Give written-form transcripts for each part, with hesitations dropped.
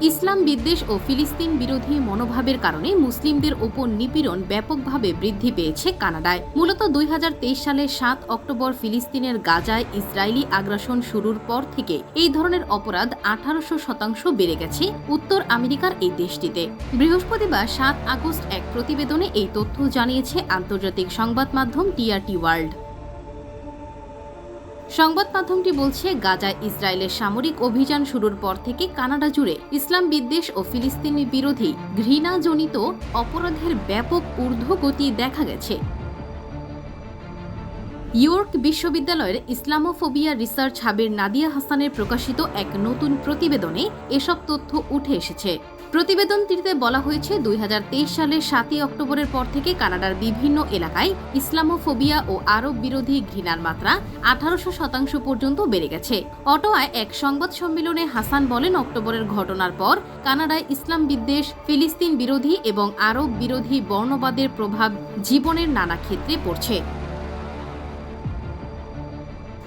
ইসলাম বিদ্বেষ ও ফিলিস্তিন বিরোধী মনোভাবের কারণে মুসলিমদের ওপর নিপীড়ন ব্যাপকভাবে বৃদ্ধি পেয়েছে কানাডায়। মূলত 2023 সালের 7 অক্টোবর ফিলিস্তিনের গাজায় ইসরায়েলি আগ্রাসন শুরুর পর থেকে এই ধরনের অপরাধ 1800% বেড়ে গেছে উত্তর আমেরিকার এই দেশটিতে। বৃহস্পতিবার 7 আগস্ট এক প্রতিবেদনে এই তথ্য জানিয়েছে আন্তর্জাতিক সংবাদ মাধ্যম টিআরটি ওয়ার্ল্ড। সংবাদ মাধ্যমটি বলছে, গাজায় ইসরায়েলের সামরিক অভিযান শুরুর পর থেকে কানাডা জুড়ে ইসলাম বিদ্বেষ ও ফিলিস্তিনি বিরোধী ঘৃণাজনিত অপরাধের ব্যাপক ঊর্ধ্বগতি দেখা গেছে। ইয়র্ক বিশ্ববিদ্যালয়ের ইসলামোফোবিয়া রিসার্চ হাবের নাদিয়া হাসানের প্রকাশিত এক নতুন প্রতিবেদনে এসব তথ্য উঠে এসেছে। প্রতিবেদনটিতে বলা হয়েছে, 2023 সালের 7 অক্টোবরের পর থেকে কানাডার বিভিন্ন এলাকায় ইসলামোফোবিয়া ও আরব বিরোধী ঘৃণার মাত্রা 1800% পর্যন্ত বেড়ে গেছে। অটোয়ায় এক সংবাদ সম্মেলনে হাসান বলেন, অক্টোবরের ঘটনার পর কানাডায় ইসলাম বিদ্বেষ, ফিলিস্তিন বিরোধী এবং আরব বিরোধী বর্ণবাদের প্রভাব জীবনের নানা ক্ষেত্রে পড়ছে।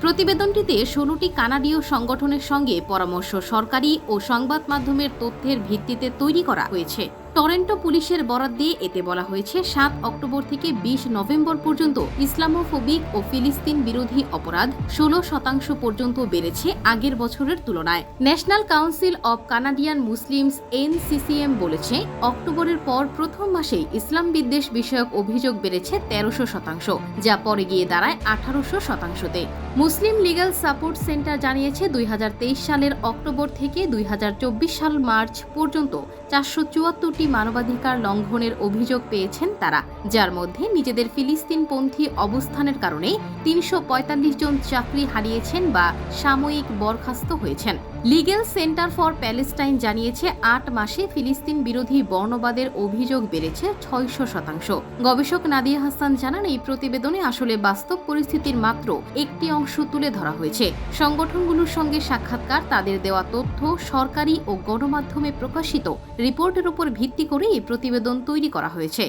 প্রতিবেদনটিতে 16টি কানাডীয় সংগঠনের সঙ্গে পরামর্শ সরকারি ও সংবাদ মাধ্যমের তথ্যের ভিত্তিতে তৈরি করা হয়েছে। টরন্টো পুলিশের বরাত দিয়ে এতে বলা হয়েছে, 7 অক্টোবর থেকে 20 নভেম্বর পর্যন্ত ইসলামোফোবিক ও ফিলিস্তিন বিরোধী অপরাধ 16% পর্যন্ত বেড়েছে আগের বছরের তুলনায়। National Council of Canadian Muslims NCCM বলেছে, অক্টোবরের পর প্রথম মাসেই ইসলাম বিদ্বেষ বিষয়ক অভিযোগ বেড়েছে 1300%, যা পরে গিয়ে দাঁড়ায় 1800%তে। মুসলিম লিগ্যাল সাপোর্ট সেন্টার জানিয়েছে, 2023 সালের অক্টোবর থেকে 2024 সাল মার্চ পর্যন্ত 474টি মানবাধিকার লঙ্ঘনের অভিযোগ পেয়েছেন তারা, যার মধ্যে নিজেদের ফিলিস্তিনপন্থী অবস্থানের কারণে 345 জন চাকরি হারিয়েছেন বা সাময়িক বরখাস্ত হয়েছেন। লিগ্যাল সেন্টার ফর প্যালেস্টাইন জানিয়েছে, 8 মাসে ফিলিস্তিন বিরোধী বর্ণবাদের অভিযোগ বেড়েছে 600%। গবেষক নাদিয়া হাসান জানান, এই প্রতিবেদনে আসলে বাস্তব পরিস্থিতির মাত্র একটি অংশ তুলে ধরা হয়েছে। সংগঠনগুলোর সঙ্গে সাক্ষাৎকার, তাদের দেওয়া তথ্য, সরকারি ও গণমাধ্যমে প্রকাশিত রিপোর্টের উপর ভিত্তি করে এই প্রতিবেদন তৈরি করা হয়েছে।